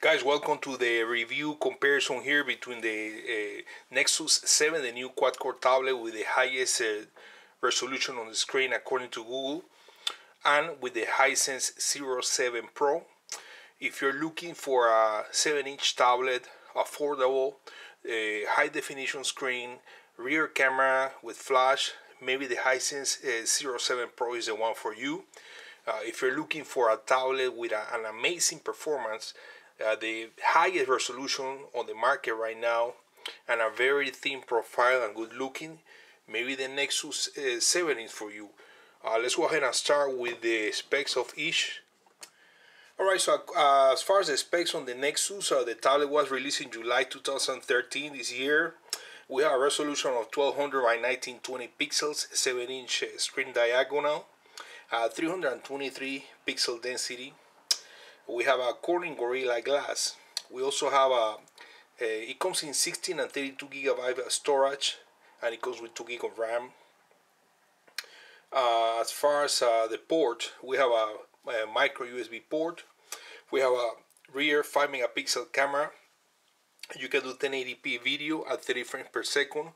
Guys, welcome to the review comparison here between the Nexus 7, the new quad-core tablet with the highest resolution on the screen according to Google, and with the Hisense Sero 7 Pro. If you're looking for a 7-inch tablet, affordable, high-definition screen, rear camera with flash, maybe the Hisense Sero 7 Pro is the one for you. If you're looking for a tablet with an amazing performance, the highest resolution on the market right now, and a very thin profile and good looking, maybe the Nexus 7 is for you. Let's go ahead and start with the specs of each. Alright, so as far as the specs on the Nexus, the tablet was released in July 2013 this year. We have a resolution of 1200 by 1920 pixels, 7-inch screen diagonal, 323 pixel density. We have a Corning Gorilla Glass. We also have it comes in 16 and 32 gigabyte storage, and it comes with 2 gig of RAM. As far as the port, we have a micro USB port. We have a rear 5 megapixel camera. You can do 1080p video at 30 frames per second.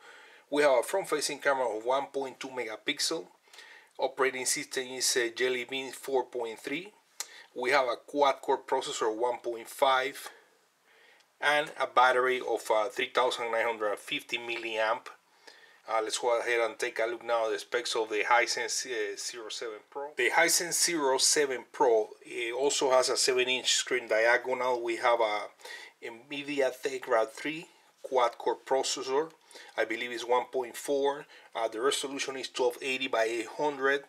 We have a front facing camera of 1.2 megapixel. Operating system is Jelly Bean 4.3. We have a quad-core processor 1.5 and a battery of 3950 milliamp. Let's go ahead and take a look now at the specs of the Hisense Sero 7 Pro. The Hisense Sero 7 Pro also has a 7-inch screen diagonal. We have a NVIDIA Tegra 3 quad-core processor. I believe it's 1.4. The resolution is 1280 by 800.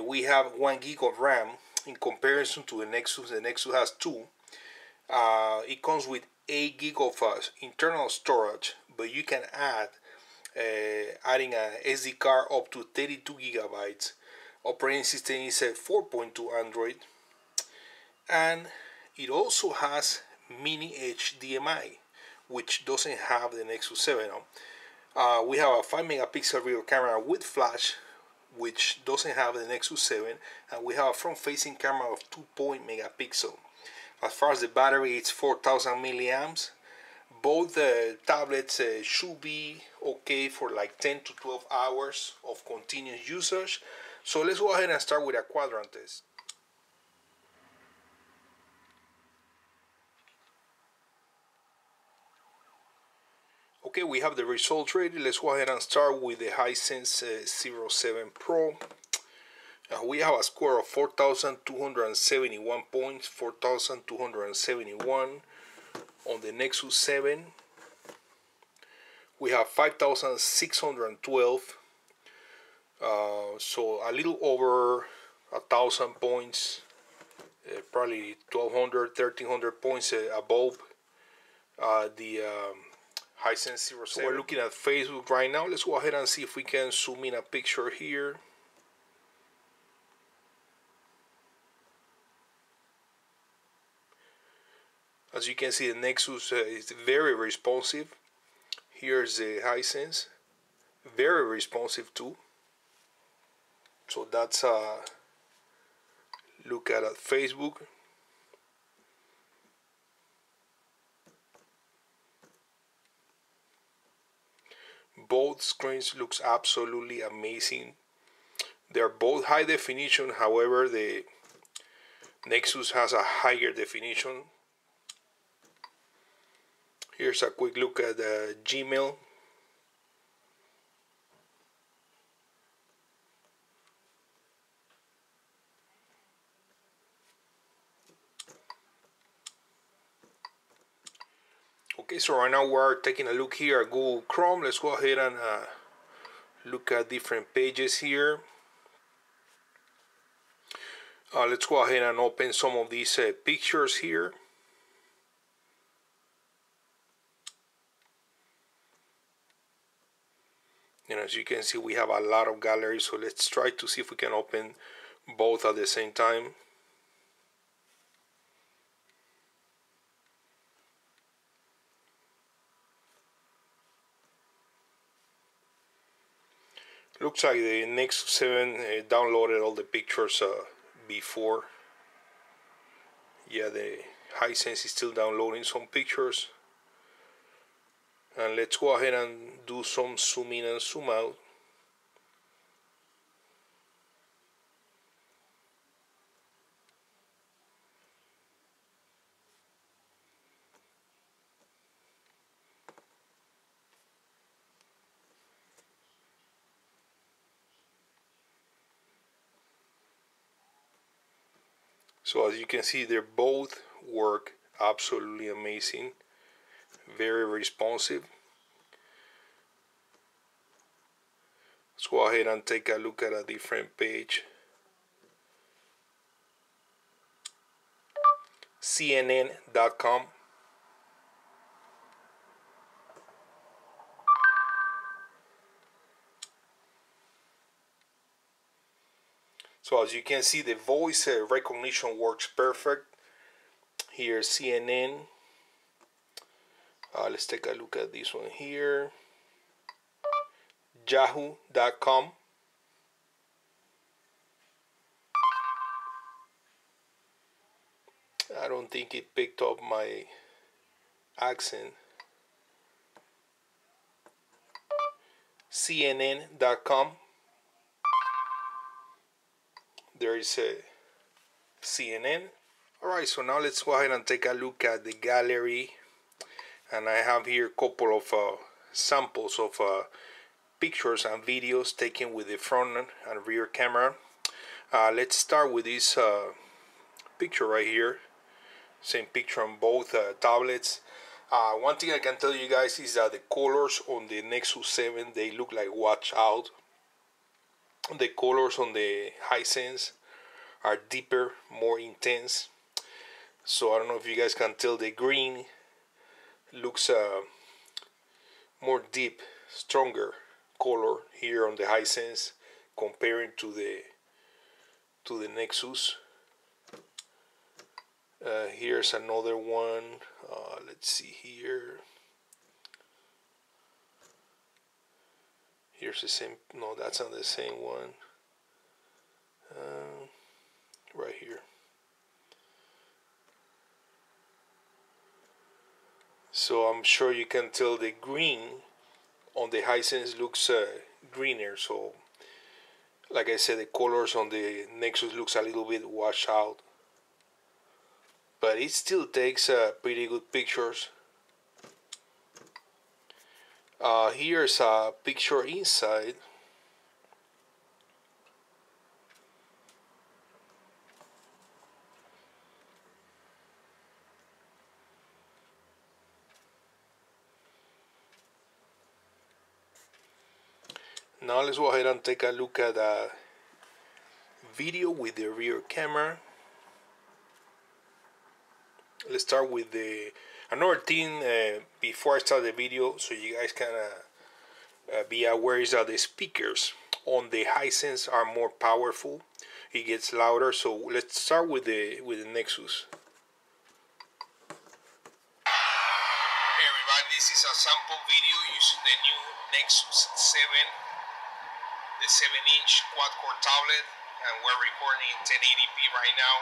We have 1 gig of RAM. In comparison to the Nexus has 2. It comes with 8 gig of internal storage, but you can add adding an SD card up to 32 gigabytes. Operating system is a 4.2 Android, and it also has mini HDMI, which doesn't have the Nexus 7 on. We have a 5 megapixel rear camera with flash, which doesn't have the Nexus 7, and we have a front-facing camera of 2 megapixel. As far as the battery, it's 4000 milliamps. Both tablets should be okay for like 10 to 12 hours of continuous usage. So let's go ahead and start with a quadrant test. Okay, we have the results ready. Let's go ahead and start with the Hisense Sero 7 Pro. We have a score of 4,271 points, 4,271. On the Nexus 7, we have 5,612. So a little over 1,000 points, probably 1,200, 1,300 points above the Hisense Sero 7. So we're looking at Facebook right now. Let's go ahead and see if we can zoom in a picture here. As you can see, the Nexus is very responsive. Here's the Hisense, very responsive too. So that's a look at Facebook. Both screens looks absolutely amazing. They're both high definition, however the Nexus has a higher definition. Here's a quick look at Gmail. Okay, so right now we're taking a look here at Google Chrome. Let's go ahead and look at different pages here. Let's go ahead and open some of these pictures here. And as you can see, we have a lot of galleries, so let's try to see if we can open both at the same time. Looks like the Nexus 7 downloaded all the pictures before. Yeah, the Hisense is still downloading some pictures. And let's go ahead and do some zoom in and zoom out. So as you can see, they both work absolutely amazing, very responsive. Let's go ahead and take a look at a different page. CNN.com. So as you can see, the voice recognition works perfect. Here's CNN. Let's take a look at this one here. Yahoo.com. I don't think it picked up my accent. CNN.com. There is a CNN. Alright, so now let's go ahead and take a look at the gallery. And I have here a couple of samples of pictures and videos taken with the front and rear camera. Let's start with this picture right here. Same picture on both tablets. One thing I can tell you guys is that the colors on the Nexus 7, they look like watch out. The colors on the Hisense are deeper, more intense. So I don't know if you guys can tell, the green looks more deep, stronger color here on the Hisense comparing to the Nexus. Here's another one. Let's see here. Here's the same. No, that's not the same one. Right here. So I'm sure you can tell the green on the Hisense looks greener. So, like I said, the colors on the Nexus looks a little bit washed out. But it still takes pretty good pictures. Here's a picture inside. Now let's go ahead and take a look at a video with the rear camera. Let's start with another thing before I start the video, so you guys can be aware, is that the speakers on the Hisense are more powerful. It gets louder. So let's start with the Nexus. Hey everybody, this is a sample video using the new Nexus 7, the 7-inch quad-core tablet, and we're recording in 1080p right now.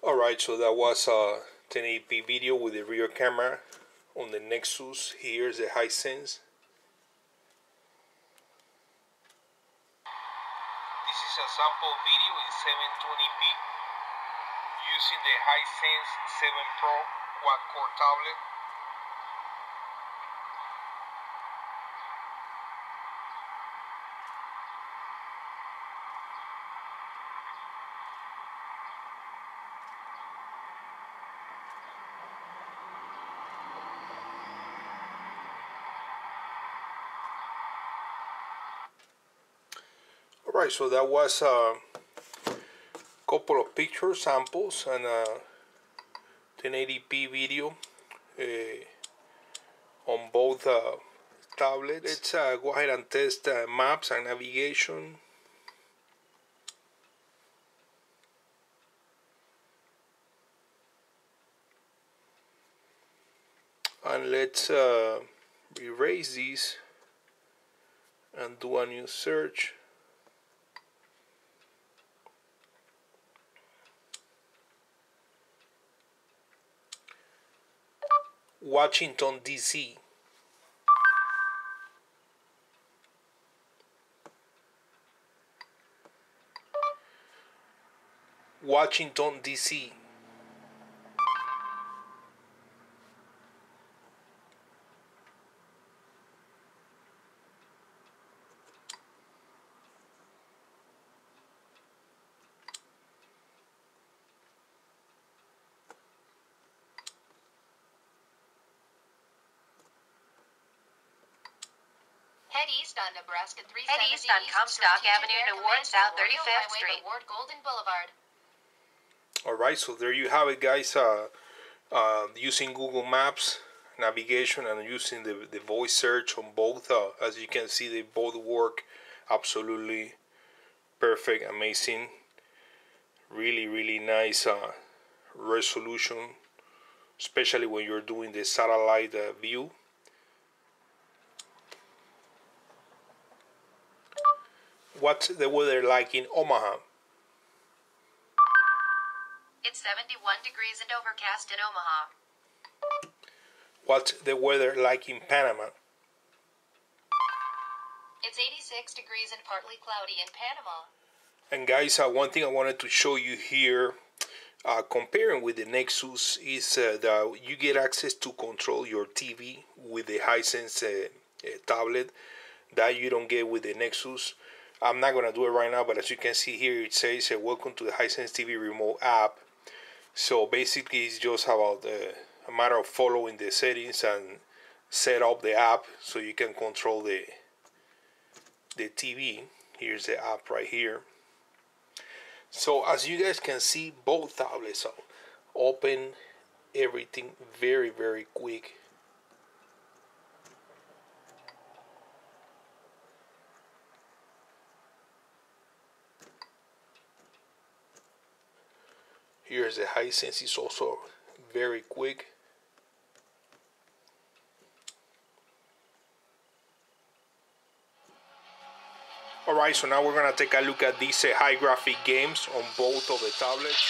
Alright, so that was a 1080p video with the rear camera on the Nexus. Here's the Hisense. This is a sample video in 720p using the Hisense 7 Pro quad-core tablet. Alright, so that was a couple of picture samples and a 1080p video on both tablets. Let's go ahead and test maps and navigation. And let's erase these and do a new search. Washington DC. Washington DC. Head east on Nebraska 370 Head east on Comstock Avenue toward South 35th Street. Ward Golden Boulevard. Alright, so there you have it, guys. Using Google Maps navigation and using the voice search on both. As you can see, they both work absolutely perfect, amazing. Really, really nice resolution, especially when you're doing the satellite view. What's the weather like in Omaha? It's 71 degrees and overcast in Omaha. What's the weather like in Panama? It's 86 degrees and partly cloudy in Panama. And guys, one thing I wanted to show you here, comparing with the Nexus, is that you get access to control your TV with the Hisense tablet that you don't get with the Nexus. I'm not going to do it right now, but as you can see here, it says, welcome to the Hisense TV remote app. So basically, it's just about a matter of following the settings and set up the app so you can control the TV. Here's the app right here. So as you guys can see, both tablets are open, everything very, very quick. Here's the Hisense, it's also very quick. Alright, so now we're going to take a look at these high graphic games on both of the tablets.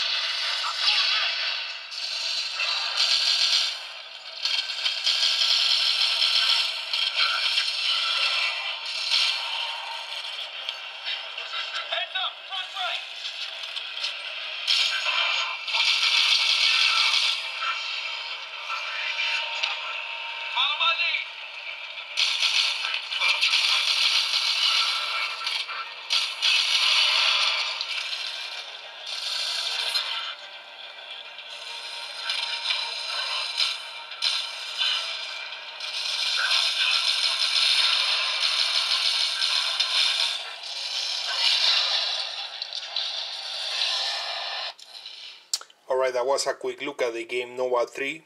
Alright, that was a quick look at the game Nova 3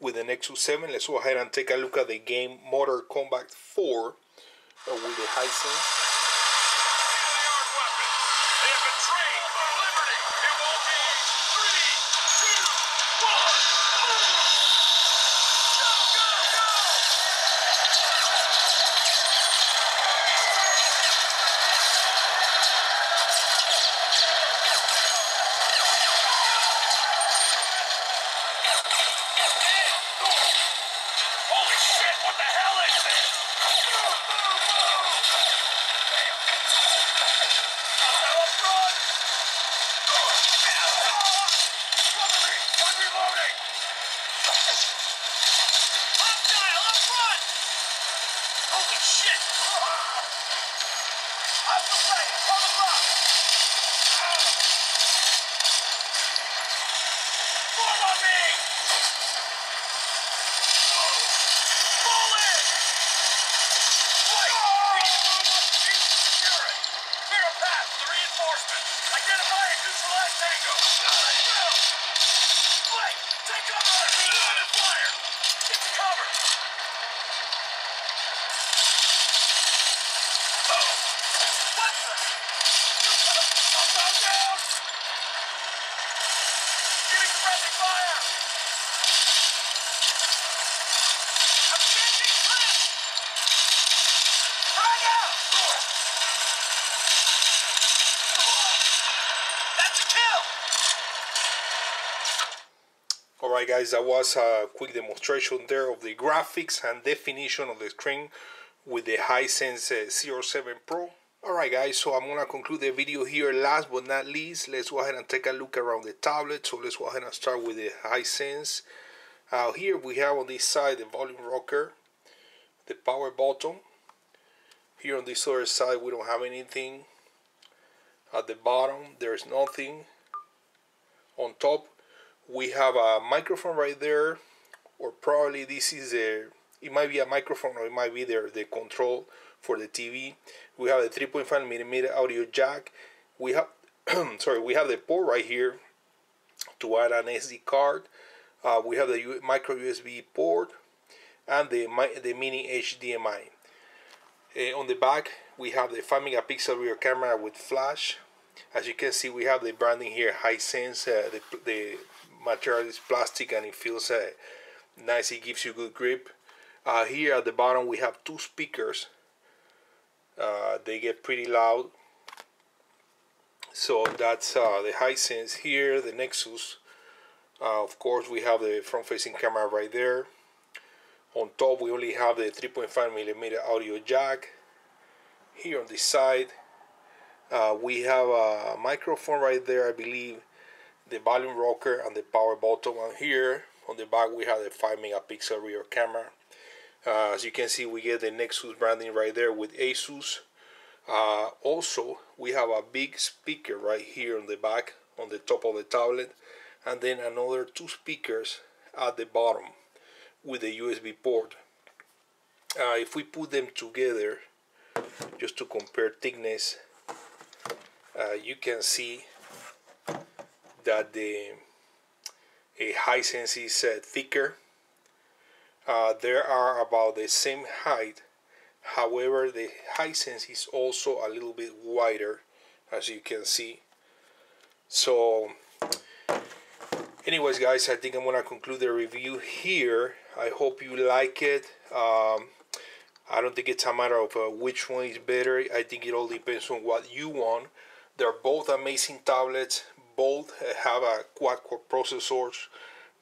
with the Nexus 7. Let's go ahead and take a look at the game Mortal Kombat 4 with the Hisense. Alright guys, that was a quick demonstration there of the graphics and definition of the screen with the Hisense Sero 7 Pro. Alright guys, so I'm going to conclude the video here. Last but not least, let's go ahead and take a look around the tablet. So let's go ahead and start with the Hisense. Here we have on this side the volume rocker, the power button. Here on this other side we don't have anything. At the bottom there's nothing. On top we have a microphone right there, or probably this is it might be a microphone, or it might be the control for the TV. We have a 3.5mm audio jack. We have we have the port right here to add an SD card. We have the micro USB port and the mini HDMI. On the back we have the 5 megapixel rear camera with flash. As you can see, we have the branding here, Hisense. The material is plastic and it feels nice. It gives you good grip. Here at the bottom we have two speakers. They get pretty loud. So that's the Hisense here, the Nexus. Of course we have the front-facing camera right there. On top we only have the 3.5mm audio jack. Here on this side we have a microphone right there, I believe, the volume rocker and the power button. And here on the back we have the 5 megapixel rear camera. As you can see, we get the Nexus branding right there with Asus. Also we have a big speaker right here on the back, on the top of the tablet, and then another two speakers at the bottom with the USB port. If we put them together just to compare thickness, you can see that the Hisense is thicker. There are about the same height. However, the Hisense is also a little bit wider, as you can see. So anyways guys, I think I'm gonna conclude the review here. I hope you like it. I don't think it's a matter of which one is better. I think it all depends on what you want. They're both amazing tablets. Both have a quad-core processors.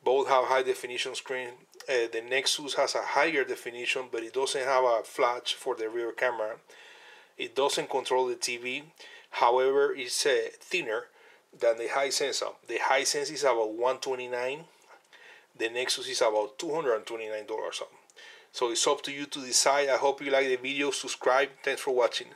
Both have high definition screen. The Nexus has a higher definition, but it doesn't have a flash for the rear camera. It doesn't control the TV. However, it's thinner than the Hisense. The Hisense is about $129. The Nexus is about $229. So it's up to you to decide. I hope you like the video. Subscribe. Thanks for watching.